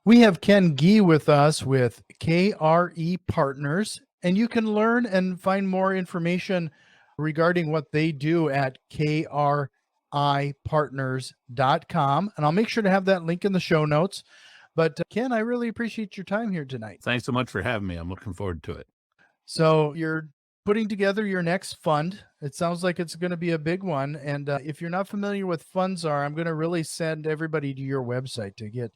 We have Ken Gee with us with KRE Partners, and you can learn and find more information regarding what they do at kripartners.com. And I'll make sure to have that link in the show notes. But Ken, I really appreciate your time here tonight. Thanks so much for having me. I'm looking forward to it. So you're putting together your next fund. It sounds like it's going to be a big one. And if you're not familiar with funds are, I'm going to really send everybody to your website to get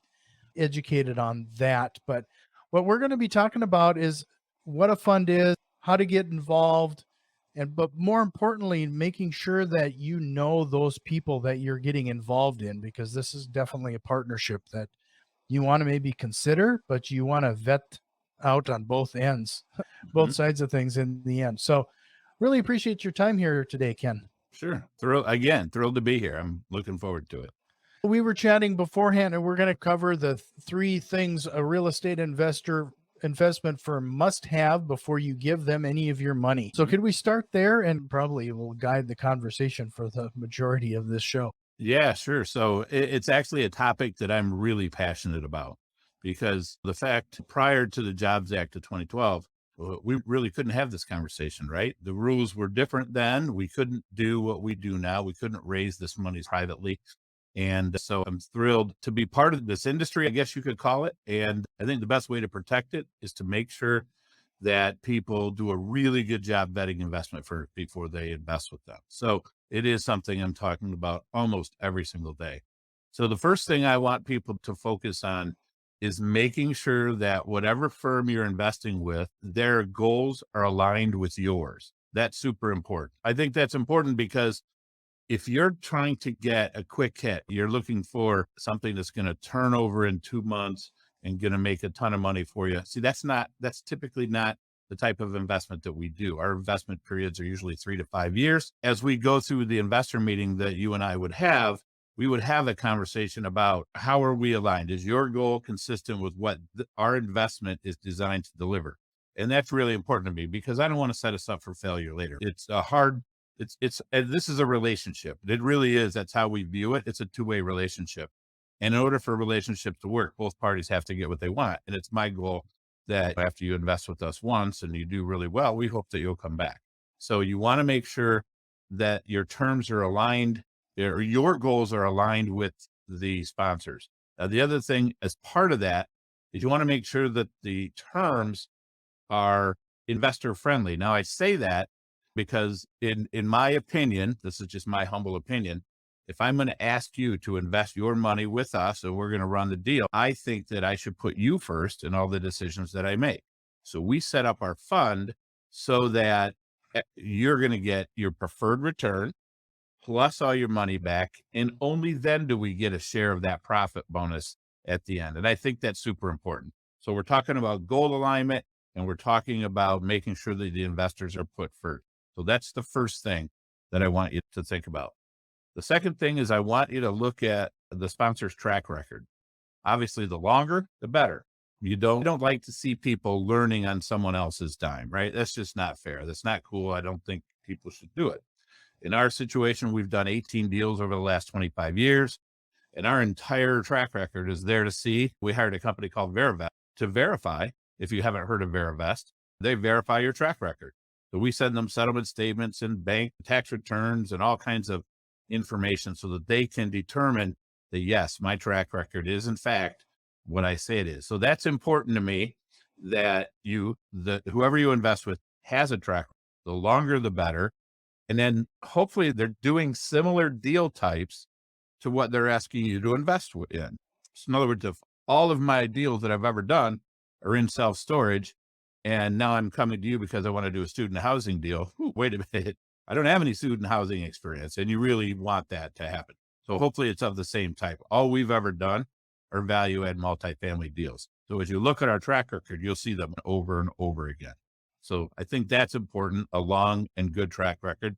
educated on that. But what we're going to be talking about is what a fund is, how to get involved, but more importantly, making sure that you know those people that you're getting involved in, because this is definitely a partnership that you want to maybe consider, but you want to vet out on both ends, both sides of things in the end. So really appreciate your time here today, Ken. Sure. Thrilled to be here. I'm looking forward to it. We were chatting beforehand, and we're going to cover the three things a real estate investment firm must have before you give them any of your money. So could we start there, and probably will guide the conversation for the majority of this show? Yeah, sure. So it's actually a topic that I'm really passionate about, because the fact prior to the Jobs Act of 2012, we really couldn't have this conversation, right? The rules were different then. We couldn't do what we do now. We couldn't raise this money privately. And so I'm thrilled to be part of this industry, I guess you could call it. And I think the best way to protect it is to make sure that people do a really good job vetting investment firms before they invest with them. So it is something I'm talking about almost every single day. So the first thing I want people to focus on is making sure that whatever firm you're investing with, their goals are aligned with yours. That's super important. I think that's important because if you're trying to get a quick hit, you're looking for something that's going to turn over in 2 months and going to make a ton of money for you. See, that's typically not the type of investment that we do. Our investment periods are usually 3 to 5 years. As we go through the investor meeting that you and I would have, we would have a conversation about how are we aligned? Is your goal consistent with what our investment is designed to deliver? And that's really important to me because I don't want to set us up for failure later. And this is a relationship. It really is. That's how we view it. It's a two-way relationship. And in order for a relationship to work, both parties have to get what they want. And it's my goal that after you invest with us once and you do really well, we hope that you'll come back. So you want to make sure that your terms are aligned, or your goals are aligned with the sponsors. Now, the other thing as part of that is you want to make sure that the terms are investor friendly. Now, I say that because in my opinion, this is just my humble opinion, if I'm going to ask you to invest your money with us and we're going to run the deal, I think that I should put you first in all the decisions that I make. So we set up our fund so that you're going to get your preferred return plus all your money back. And only then do we get a share of that profit bonus at the end. And I think that's super important. So we're talking about goal alignment and we're talking about making sure that the investors are put first. So that's the first thing that I want you to think about. The second thing is I want you to look at the sponsor's track record. Obviously, the longer, the better. You don't like to see people learning on someone else's dime, right? That's just not fair. That's not cool. I don't think people should do it. In our situation, we've done 18 deals over the last 25 years, and our entire track record is there to see. We hired a company called Veravest to verify. If you haven't heard of Veravest, they verify your track record. So we send them settlement statements and bank tax returns and all kinds of information so that they can determine that, yes, my track record is in fact what I say it is. So that's important to me, that whoever you invest with has a track record. The longer, the better. And then hopefully they're doing similar deal types to what they're asking you to invest in. So in other words, if all of my deals that I've ever done are in self-storage, and now I'm coming to you because I want to do a student housing deal. Ooh, wait a minute. I don't have any student housing experience, and you really want that to happen. So hopefully it's of the same type. All we've ever done are value add multifamily deals. So as you look at our track record, you'll see them over and over again. So I think that's important, a long and good track record.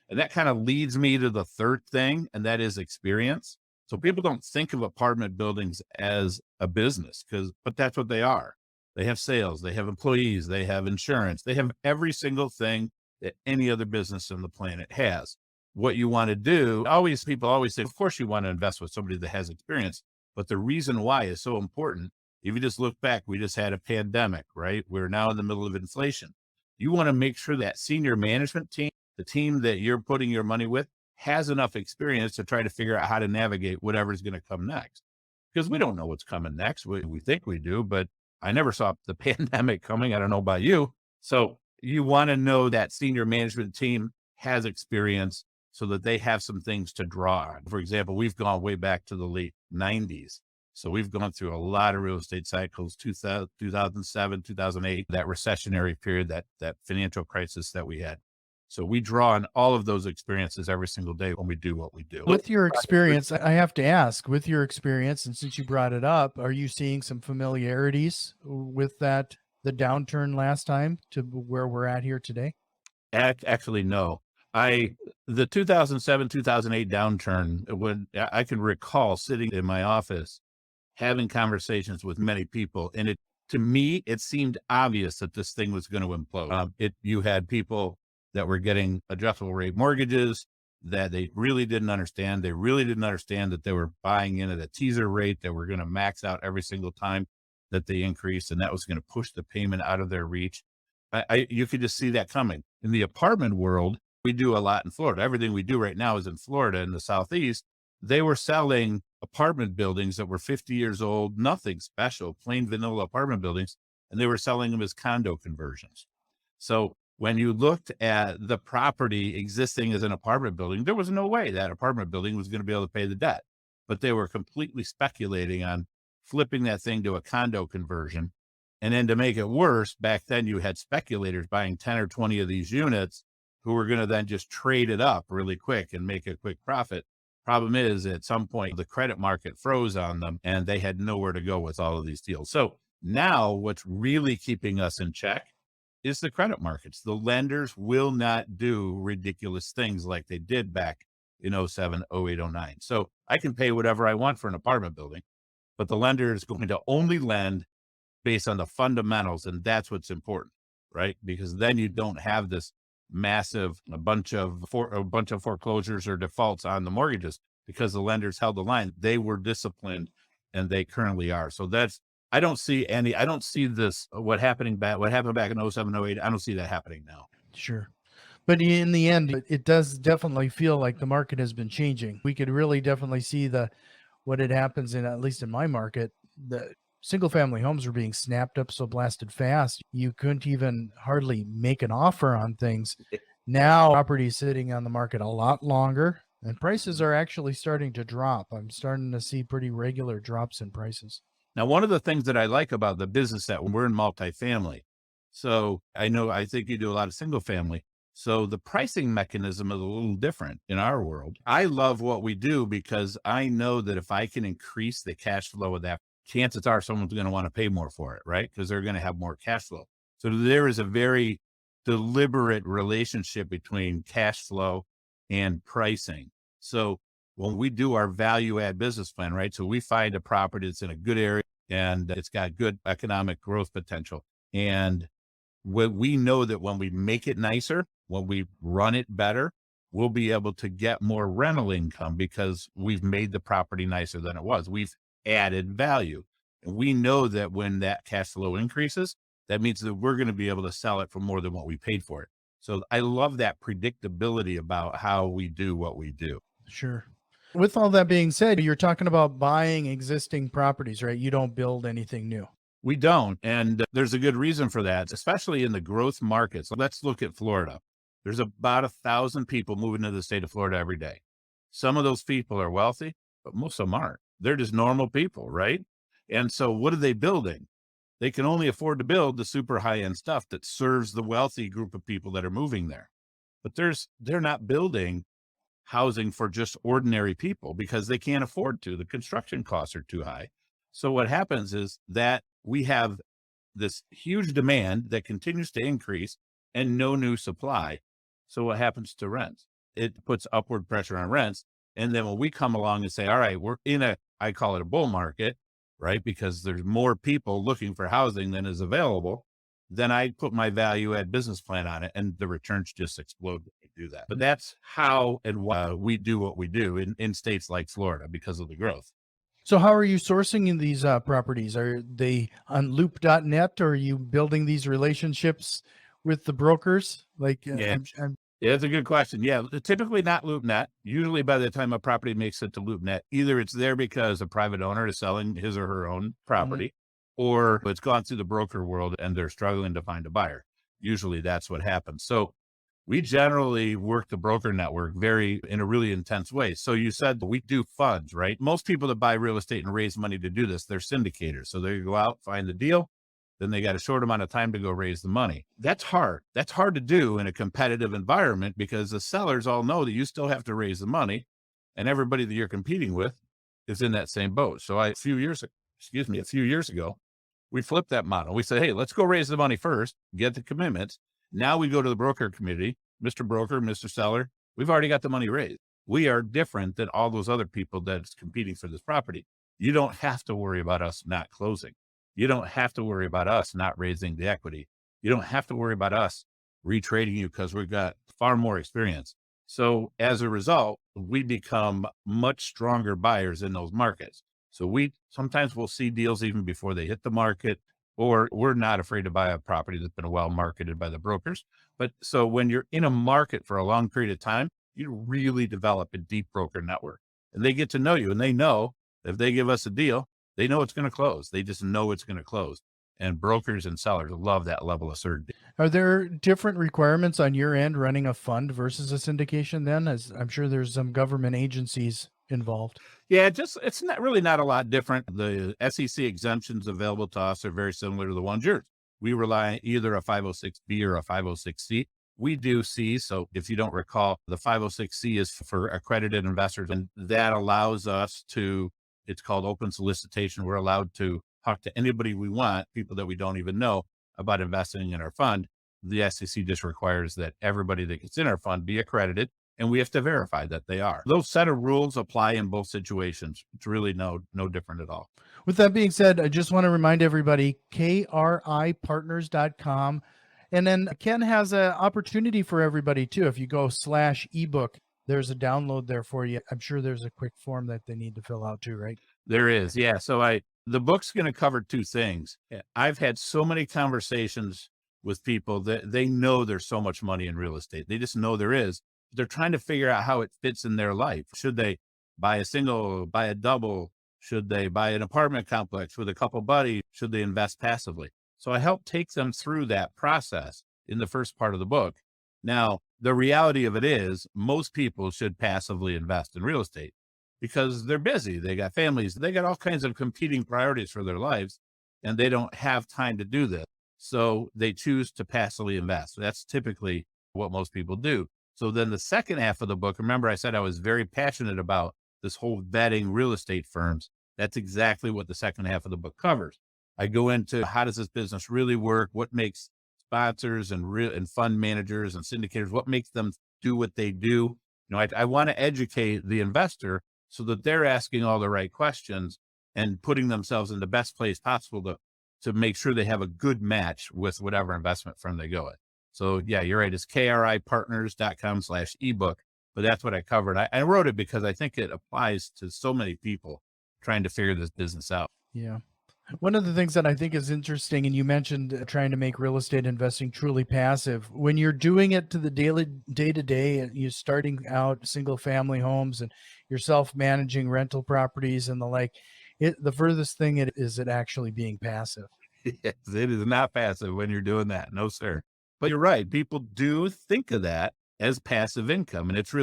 And that kind of leads me to the third thing, and that is experience. So people don't think of apartment buildings as a business, but that's what they are. They have sales, they have employees, they have insurance, they have every single thing that any other business on the planet has. What you want to do, people always say, of course you want to invest with somebody that has experience, but the reason why is so important If you just look back, we just had a pandemic, right? We're now in the middle of inflation. You want to make sure that senior management team, the team that you're putting your money with, has enough experience to try to figure out how to navigate whatever's going to come next. Because we don't know what's coming next. We think we do, but I never saw the pandemic coming. I don't know about you. So you want to know that senior management team has experience so that they have some things to draw on. For example, we've gone way back to the late 90s. So we've gone through a lot of real estate cycles, 2007, 2008, that recessionary period, that financial crisis that we had. So we draw on all of those experiences every single day when we do what we do. With your experience, I have to ask, with your experience, and since you brought it up, are you seeing some familiarities with the downturn last time to where we're at here today? Actually, no. The 2007, 2008 downturn, when I can recall sitting in my office having conversations with many people, and to me, it seemed obvious that this thing was going to implode. You had people that were getting adjustable rate mortgages that they really didn't understand. They really didn't understand that they were buying in at a teaser rate that were going to max out every single time that they increased, and that was going to push the payment out of their reach. You could just see that coming. In the apartment world, we do a lot in Florida. Everything we do right now is in Florida, in the Southeast. They were selling apartment buildings that were 50 years old, nothing special, plain vanilla apartment buildings, and they were selling them as condo conversions. So when you looked at the property existing as an apartment building, there was no way that apartment building was going to be able to pay the debt, but they were completely speculating on flipping that thing to a condo conversion. And then to make it worse, back then you had speculators buying 10 or 20 of these units who were going to then just trade it up really quick and make a quick profit. Problem is, at some point, the credit market froze on them and they had nowhere to go with all of these deals. So now what's really keeping us in check is the credit markets. The lenders will not do ridiculous things like they did back in 07, 08, 09. So I can pay whatever I want for an apartment building, but the lender is going to only lend based on the fundamentals. And that's what's important, right? Because then you don't have this massive, a bunch of foreclosures or defaults on the mortgages because the lenders held the line. They were disciplined and they currently are. So I don't see this, what happened back in 07, 08. I don't see that happening now. Sure. But in the end, it does definitely feel like the market has been changing. We could really definitely see what had happens at least in my market. The single family homes were being snapped up so blasted fast. You couldn't even hardly make an offer on things. Now property sitting on the market a lot longer and prices are actually starting to drop. I'm starting to see pretty regular drops in prices. Now, one of the things that I like about the business that we're in multifamily. So I think you do a lot of single family. So the pricing mechanism is a little different in our world. I love what we do because I know that if I can increase the cash flow of that, chances are someone's going to want to pay more for it, right? Because they're going to have more cash flow. So there is a very deliberate relationship between cash flow and pricing. So when we do our value add business plan, right? So we find a property that's in a good area and it's got good economic growth potential. And we know that when we make it nicer, when we run it better, we'll be able to get more rental income because we've made the property nicer than it was. We've added value. And we know that when that cash flow increases, that means that we're going to be able to sell it for more than what we paid for it. So I love that predictability about how we do what we do. Sure. With all that being said, you're talking about buying existing properties, right? You don't build anything new. We don't. And there's a good reason for that, especially in the growth markets. Let's look at Florida. There's about 1,000 people moving to the state of Florida every day. Some of those people are wealthy, but most of them aren't. They're just normal people, right? And so what are they building? They can only afford to build the super high-end stuff that serves the wealthy group of people that are moving there. But they're not building housing for just ordinary people because they can't afford to. The construction costs are too high. So what happens is that we have this huge demand that continues to increase and no new supply. So what happens to rents? It puts upward pressure on rents. And then when we come along and say, all right, we're in I call it a bull market, right? Because there's more people looking for housing than is available. Then I put my value add business plan on it and the returns just explode when we do that. But that's how and why we do what we do in states like Florida because of the growth. So how are you sourcing in these properties? Are they on loop.net, or are you building these relationships with the brokers? Like, Yeah. Yeah, that's a good question. Yeah, typically not LoopNet. Usually by the time a property makes it to LoopNet, either it's there because a private owner is selling his or her own Mhm. property, or it's gone through the broker world and they're struggling to find a buyer. Usually that's what happens. So we generally work the broker network in a really intense way. So you said we do funds, right? Most people that buy real estate and raise money to do this, they're syndicators. So they go out, find the deal, then they got a short amount of time to go raise the money. That's hard. That's hard to do in a competitive environment because the sellers all know that you still have to raise the money, and everybody that you're competing with is in that same boat. So a few years ago, we flipped that model. We said, hey, let's go raise the money first, get the commitments. Now we go to the broker committee, Mr. Broker, Mr. Seller. We've already got the money raised. We are different than all those other people that's competing for this property. You don't have to worry about us not closing. You don't have to worry about us not raising the equity. You don't have to worry about us retrading you because we've got far more experience. So as a result, we become much stronger buyers in those markets. So we sometimes we'll see deals even before they hit the market, or we're not afraid to buy a property that's been well marketed by the brokers. But so when you're in a market for a long period of time, you really develop a deep broker network, and they get to know you, and they know if they give us a deal, they know it's going to close. They just know it's going to close. And brokers and sellers love that level of certainty. Are there different requirements on your end running a fund versus a syndication then? As I'm sure there's some government agencies involved. Yeah, it's not a lot different. The SEC exemptions available to us are very similar to the ones yours. We rely on either a 506B or a 506C. We do C. So if you don't recall, the 506C is for accredited investors, and that allows us to, it's called open solicitation. We're allowed to talk to anybody we want, people that we don't even know, about investing in our fund. The SEC just requires that everybody that gets in our fund be accredited, and we have to verify that they are. Those set of rules apply in both situations. It's really no different at all. With that being said, I just want to remind everybody, kripartners.com. And then Ken has an opportunity for everybody too. If you go /ebook, there's a download there for you. I'm sure there's a quick form that they need to fill out too, right? There is, yeah. So the book's going to cover two things. I've had so many conversations with people that they know there's so much money in real estate. They just know there is. They're trying to figure out how it fits in their life. Should they buy a single, buy a double? Should they buy an apartment complex with a couple buddies? Should they invest passively? So I help take them through that process in the first part of the book. Now, the reality of it is most people should passively invest in real estate because they're busy. They got families, they got all kinds of competing priorities for their lives, and they don't have time to do this. So they choose to passively invest. That's typically what most people do. So then the second half of the book, remember I said I was very passionate about this whole vetting real estate firms. That's exactly what the second half of the book covers. I go into how does this business really work? What makes sponsors and fund managers and syndicators, what makes them do what they do? I want to educate the investor so that they're asking all the right questions and putting themselves in the best place possible to make sure they have a good match with whatever investment firm they go in. So yeah, you're right. It's kripartners.com/ebook, but that's what I covered. I wrote it because I think it applies to so many people trying to figure this business out. Yeah. One of the things that I think is interesting, and you mentioned trying to make real estate investing truly passive. When you're doing it to the daily day to day, and you're starting out single family homes and you're self managing rental properties and the like, the furthest thing it is it actually being passive. Yes, it is not passive when you're doing that. No, sir. But you're right. People do think of that as passive income, and it's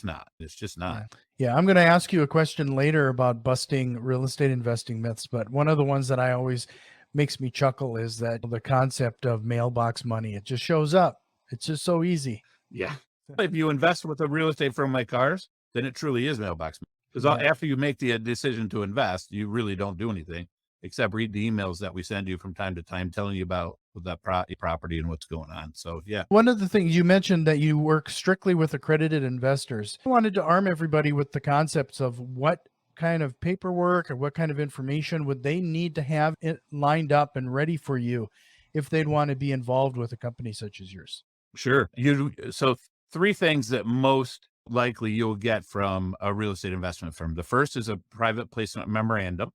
not. It's just not. Yeah. Yeah. I'm going to ask you a question later about busting real estate investing myths, but one of the ones that I always makes me chuckle is that the concept of mailbox money. It just shows up. It's just so easy. Yeah. If you invest with a real estate firm like ours, then it truly is mailbox. Because Yeah. after you make the decision to invest, you really don't do anything except read the emails that we send you from time to time telling you about that property and what's going on. So, yeah. One of the things you mentioned that you work strictly with accredited investors. I wanted to arm everybody with the concepts of what kind of paperwork or what kind of information would they need to have it lined up and ready for you if they'd want to be involved with a company such as yours. Sure. So three things that most likely you'll get from a real estate investment firm. The first is a private placement memorandum,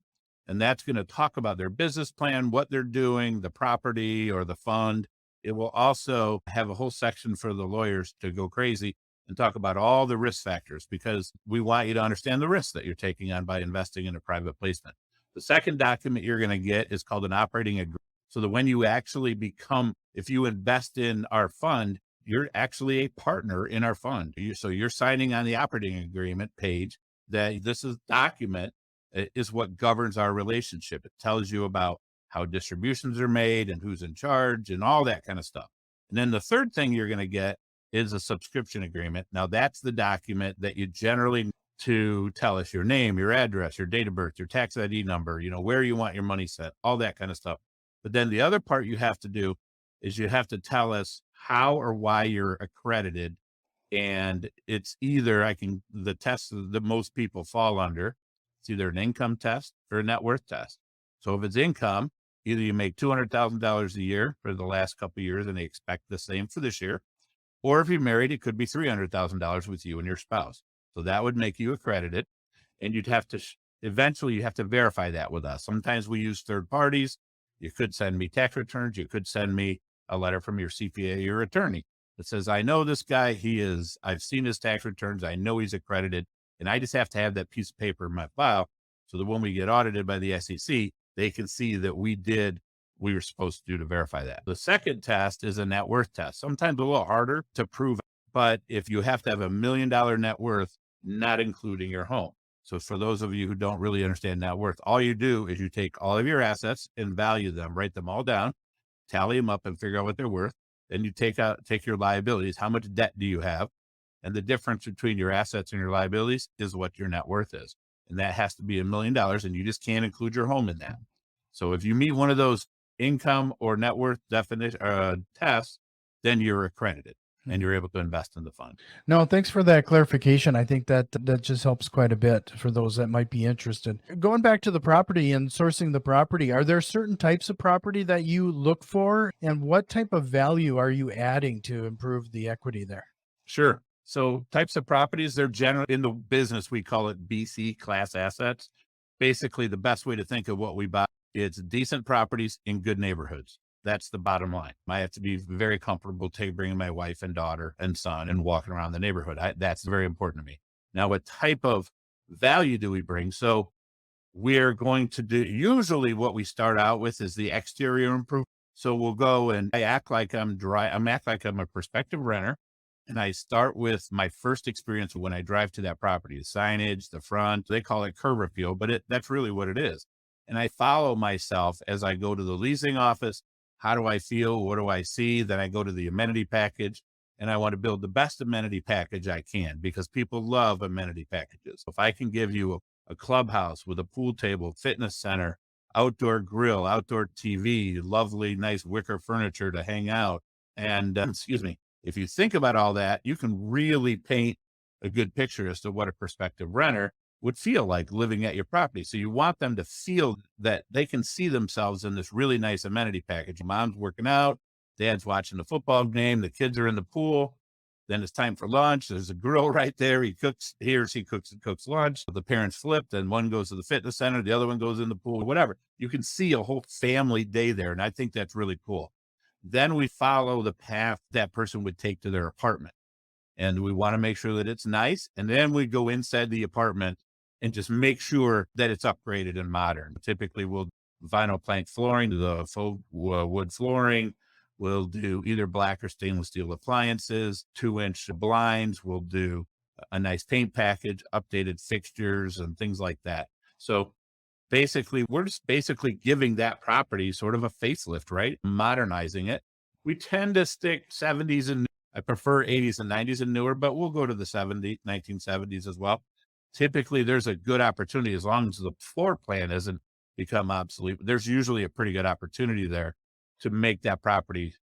and that's going to talk about their business plan, what they're doing, the property or the fund. It will also have a whole section for the lawyers to go crazy and talk about all the risk factors, because we want you to understand the risks that you're taking on by investing in a private placement. The second document you're going to get is called an operating agreement. So that when you actually become, if you invest in our fund, you're actually a partner in our fund. So you're signing on the operating agreement page that this is document is what governs our relationship. It tells you about how distributions are made and who's in charge and all that kind of stuff. And then the third thing you're going to get is a subscription agreement. Now that's the document that you generally need to tell us your name, your address, your date of birth, your tax ID number, where you want your money set, all that kind of stuff. But then the other part you have to do is you have to tell us how or why you're accredited. And it's either the test that most people fall under, it's either an income test or a net worth test. So if it's income, either you make $200,000 a year for the last couple of years and they expect the same for this year, or if you're married, it could be $300,000 with you and your spouse. So that would make you accredited, and you'd have to eventually you have to verify that with us. Sometimes we use third parties. You could send me tax returns. You could send me a letter from your CPA or attorney that says, I know this guy, I've seen his tax returns. I know he's accredited. And I just have to have that piece of paper in my file so that when we get audited by the SEC, they can see that we were supposed to do to verify that. The second test is a net worth test. Sometimes a little harder to prove, but if you have to have $1 million net worth, not including your home. So for those of you who don't really understand net worth, all you do is you take all of your assets and value them, write them all down, tally them up and figure out what they're worth. Then you take your liabilities. How much debt do you have? And the difference between your assets and your liabilities is what your net worth is. And that has to be $1 million, and you just can't include your home in that. So if you meet one of those income or net worth definition tests, then you're accredited and you're able to invest in the fund. No, thanks for that clarification. I think that just helps quite a bit for those that might be interested. Going back to the property and sourcing the property, are there certain types of property that you look for, and what type of value are you adding to improve the equity there? Sure. So types of properties, they're generally in the business, we call it BC class assets. Basically, the best way to think of what we buy, it's decent properties in good neighborhoods. That's the bottom line. I have to be very comfortable bringing my wife and daughter and son and walking around the neighborhood. That's very important to me. Now, what type of value do we bring? So we're going to do, usually what we start out with is the exterior improvement. So we'll go and I act like I'm a prospective renter. And I start with my first experience when I drive to that property, the signage, the front, they call it curb appeal, but that's really what it is. And I follow myself as I go to the leasing office. How do I feel? What do I see? Then I go to the amenity package, and I want to build the best amenity package I can, because people love amenity packages. If I can give you a clubhouse with a pool table, fitness center, outdoor grill, outdoor TV, lovely, nice wicker furniture to hang out, and if you think about all that, you can really paint a good picture as to what a prospective renter would feel like living at your property. So you want them to feel that they can see themselves in this really nice amenity package. Mom's working out, dad's watching the football game, the kids are in the pool. Then it's time for lunch. There's a grill right there. He or she cooks lunch. The parents flip, then one goes to the fitness center, the other one goes in the pool, whatever. You can see a whole family day there. And I think that's really cool. Then we follow the path that person would take to their apartment. And we want to make sure that it's nice. And then we go inside the apartment and just make sure that it's upgraded and modern. Typically, we'll vinyl plank flooring, the faux wood flooring. We'll do either black or stainless steel appliances, 2-inch blinds. We'll do a nice paint package, updated fixtures and things like that. So basically, we're just giving that property sort of a facelift, right? Modernizing it. We tend to stick 70s and I prefer 80s and 90s and newer, but we'll go to the 1970s as well. Typically, there's a good opportunity as long as the floor plan hasn't become obsolete. There's usually a pretty good opportunity there to make that property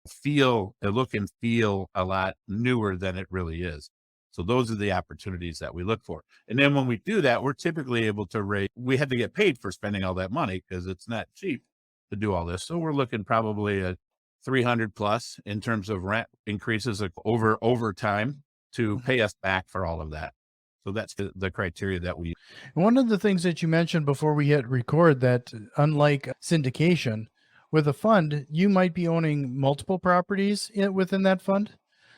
look and feel a lot newer than it really is. So those are the opportunities that we look for. And then when we do that, we're typically able to we had to get paid for spending all that money because it's not cheap to do all this. So we're looking probably at 300 plus in terms of rent increases over time. to pay us back for all of that. So that's the criteria that we. One of the things that you mentioned before we hit record that unlike syndication, with a fund, you might be owning multiple properties within that fund.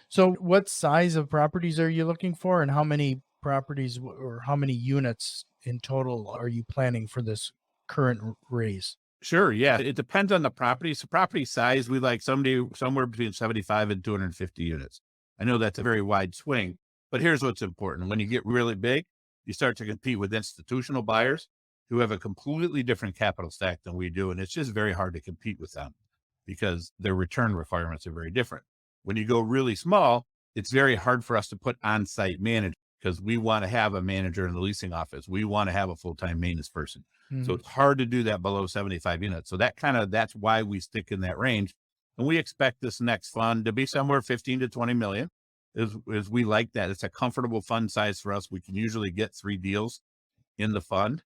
So what size of properties are you looking for, and how many properties or how many units in total are you planning for this current raise? Sure, yeah. It depends on the property. So property size, we like somewhere between 75 and 250 units. I know that's a very wide swing, but here's what's important. When you get really big, you start to compete with institutional buyers who have a completely different capital stack than we do. And it's just very hard to compete with them because their return requirements are very different. When you go really small, it's very hard for us to put on-site managers because we want to have a manager in the leasing office. We want to have a full-time maintenance person. So Mhm. it's hard to do that below 75 units. So that's why we stick in that range. And we expect this next fund to be somewhere 15 to 20 million is we like that. It's a comfortable fund size for us. We can usually get 3 deals in the fund.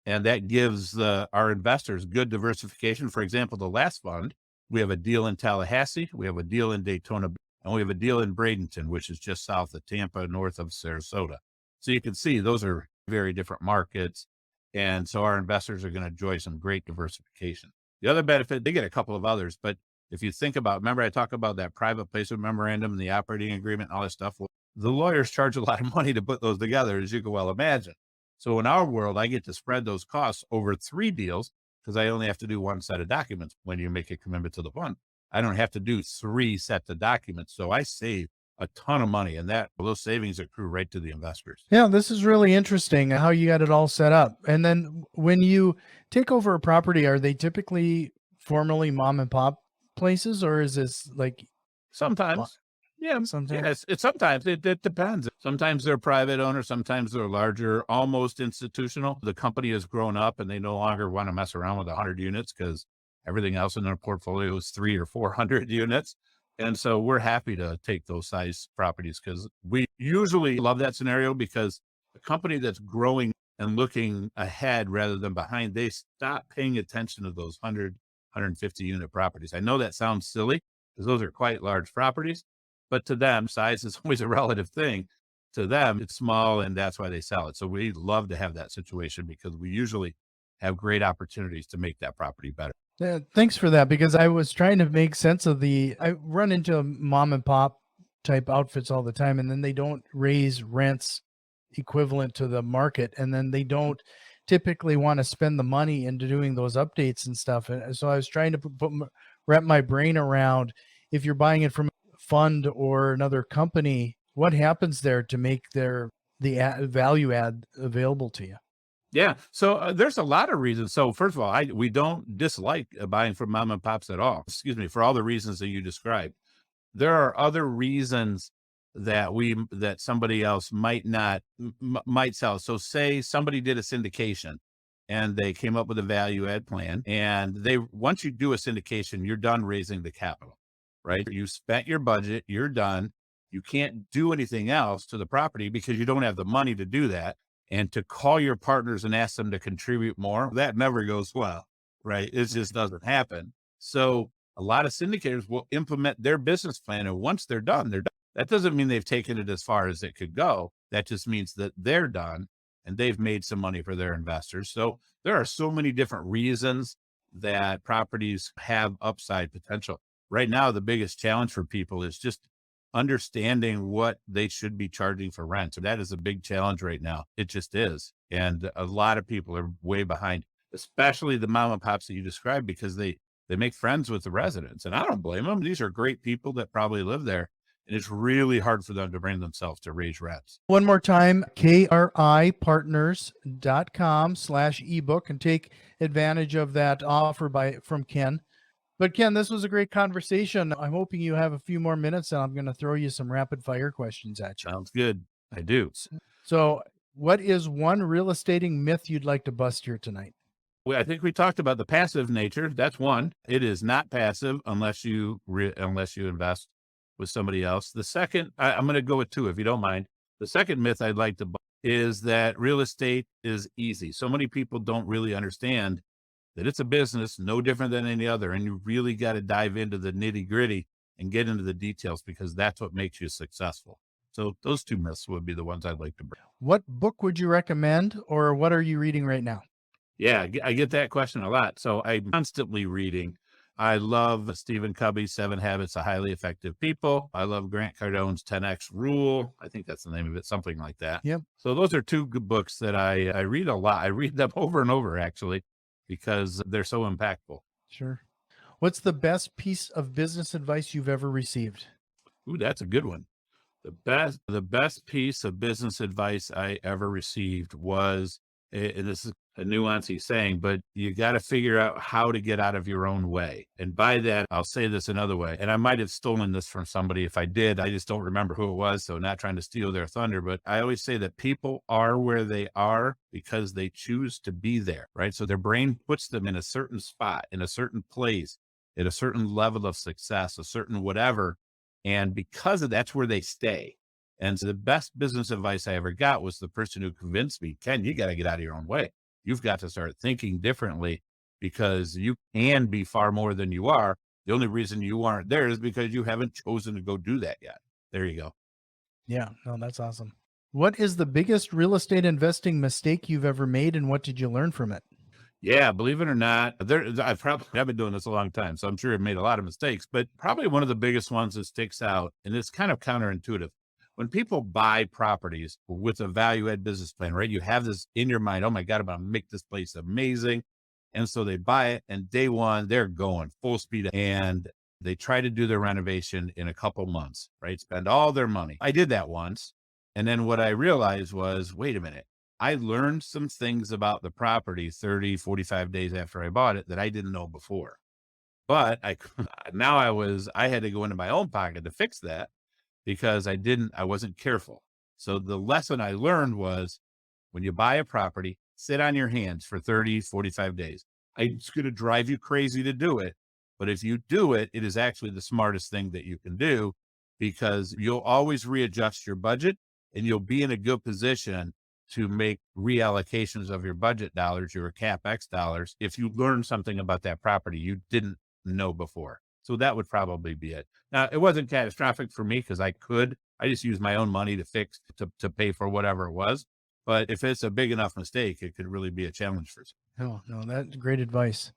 And that gives our investors good diversification. For example, the last fund, we have a deal in Tallahassee, we have a deal in Daytona, and we have a deal in Bradenton, which is just south of Tampa, north of Sarasota. So you can see those are very different markets. And so our investors are going to enjoy some great diversification. The other benefit, they get a couple of others, but if you think about, remember I talked about that private placement memorandum and the operating agreement and all this stuff. Well, the lawyers charge a lot of money to put those together, as you can well imagine. So in our world, I get to spread those costs over 3 deals because I only have to do 1 set of documents when you make a commitment to the fund. I don't have to do 3 sets of documents. So I save a ton of money, and those savings accrue right to the investors. Yeah, this is really interesting how you got it all set up. And then when you take over a property, are they typically formerly mom and pop places, or is this like uh, Sometimes. Yeah. sometimes? Yes. It depends. Sometimes they're private owners. Sometimes they're larger, almost institutional. The company has grown up and they no longer want to mess around with 100 units because everything else in their portfolio is 300 or 400 units. And so we're happy to take those size properties because we usually love that scenario because a company that's growing and looking ahead rather than behind, they stop paying attention to those 150 unit properties. I know that sounds silly because those are quite large properties, but to them, size is always a relative thing. To them, it's small, and that's why they sell it. So we love to have that situation because we usually have great opportunities to make that property better. Yeah, thanks for that because I was trying to make sense of I run into mom and pop type outfits all the time, and then they don't raise rents equivalent to the market, and then they don't typically want to spend the money into doing those updates and stuff. And so I was trying to wrap my brain around if you're buying it from a fund or another company, what happens there to make value add available to you? Yeah. So there's a lot of reasons. So first of all, we don't dislike buying from mom and pops at all. Excuse me, for all the reasons that you described. There are other reasons that somebody else might not might sell. So say somebody did a syndication and they came up with a value add plan, and they once you do a syndication, you're done raising the capital, right? You spent your budget, you're done. You can't do anything else to the property because you don't have the money to do that. And to call your partners and ask them to contribute more, that never goes well, right? It just doesn't happen. So a lot of syndicators will implement their business plan. And once they're done, they're done. That doesn't mean they've taken it as far as it could go. That just means that they're done and they've made some money for their investors. So there are so many different reasons that properties have upside potential. Right now, the biggest challenge for people is just understanding what they should be charging for rent. So that is a big challenge right now. It just is. And a lot of people are way behind, especially the mom and pops that you described, because they make friends with the residents. And I don't blame them. These are great people that probably live there. And it's really hard for them to bring themselves to raise rents. One more time, kripartners.com/ebook, and take advantage of that offer from Ken. But Ken, this was a great conversation. I'm hoping you have a few more minutes, and I'm going to throw you some rapid fire questions at you. Sounds good. I do. So, what is one real estating myth you'd like to bust here tonight? I think we talked about the passive nature. That's one. It is not passive unless you invest with somebody else. The second, I'm going to go with 2, if you don't mind. The second myth I'd like to bust is that real estate is easy. So many people don't really understand that it's a business no different than any other. And you really got to dive into the nitty gritty and get into the details because that's what makes you successful. So those two myths would be the ones I'd like to break. What book would you recommend, or what are you reading right now? Yeah, I get that question a lot. So I'm constantly reading. I love Stephen Covey's 7 Habits of Highly Effective People. I love Grant Cardone's 10X Rule. I think that's the name of it, something like that. Yep, So those are two good books that I read a lot. I read them over and over, actually, because they're so impactful. sure. What's the best piece of business advice you've ever received? Ooh, that's a good one. The best piece of business advice I ever received was, and this is a nuance he's saying, but you got to figure out how to get out of your own way. And by that, I'll say this another way. And I might have stolen this from somebody. If I did, I just don't remember who it was. So not trying to steal their thunder, but I always say that people are where they are because they choose to be there, right? So their brain puts them in a certain spot, in a certain place, at a certain level of success, a certain whatever. And because of that's where they stay. And so the best business advice I ever got was the person who convinced me, Ken, you got to get out of your own way. You've got to start thinking differently because you can be far more than you are. The only reason you aren't there is because you haven't chosen to go do that yet. There you go. Yeah, no, that's awesome. What is the biggest real estate investing mistake you've ever made, and what did you learn from it? Yeah, believe it or not, I've been doing this a long time, so I'm sure I've made a lot of mistakes, but probably one of the biggest ones that sticks out, and it's kind of counterintuitive. When people buy properties with a value add business plan, right? You have this in your mind, oh my God, I'm gonna make this place amazing. And so they buy it, and day one, they're going full speed and they try to do their renovation in a couple months, right? Spend all their money. I did that once. And then what I realized was, wait a minute. I learned some things about the property 30, 45 days after I bought it that I didn't know before. But I had to go into my own pocket to fix that because I wasn't careful. So the lesson I learned was when you buy a property, sit on your hands for 30, 45 days. It's going to drive you crazy to do it. But if you do it, it is actually the smartest thing that you can do because you'll always readjust your budget and you'll be in a good position to make reallocations of your budget dollars, your CapEx dollars, if you learn something about that property you didn't know before. So that would probably be it. Now, it wasn't catastrophic for me because I just used my own money to fix, to pay for whatever it was. But if it's a big enough mistake, it could really be a challenge for some. Oh, no, that's great advice.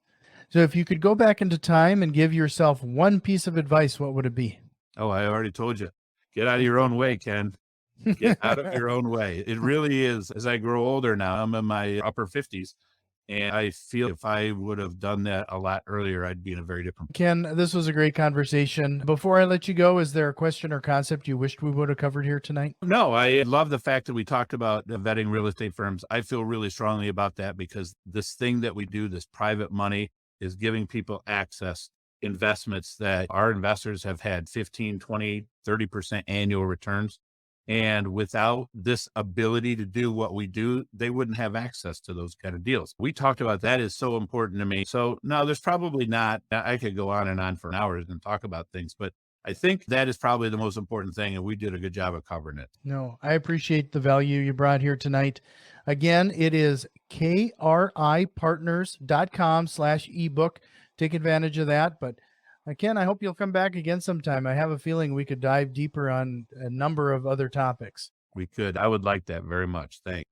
So if you could go back into time and give yourself one piece of advice, what would it be? Oh, I already told you, get out of your own way, Ken. Get out of your own way. It really is. As I grow older now, I'm in my upper 50s. And I feel if I would have done that a lot earlier, I'd be in a very different. Ken, this was a great conversation. Before I let you go, is there a question or concept you wished we would have covered here tonight? No, I love the fact that we talked about vetting real estate firms. I feel really strongly about that because this thing that we do, this private money, is giving people access investments that our investors have had 15, 20, 30% annual returns. And without this ability to do what we do, they wouldn't have access to those kind of deals. We talked about that is so important to me. So no, there's probably not, I could go on and on for hours and talk about things, but I think that is probably the most important thing. And we did a good job of covering it. No, I appreciate the value you brought here tonight. Again, it is kripartners.com/ebook. Take advantage of that. But Ken, I hope you'll come back again sometime. I have a feeling we could dive deeper on a number of other topics. We could. I would like that very much. Thanks.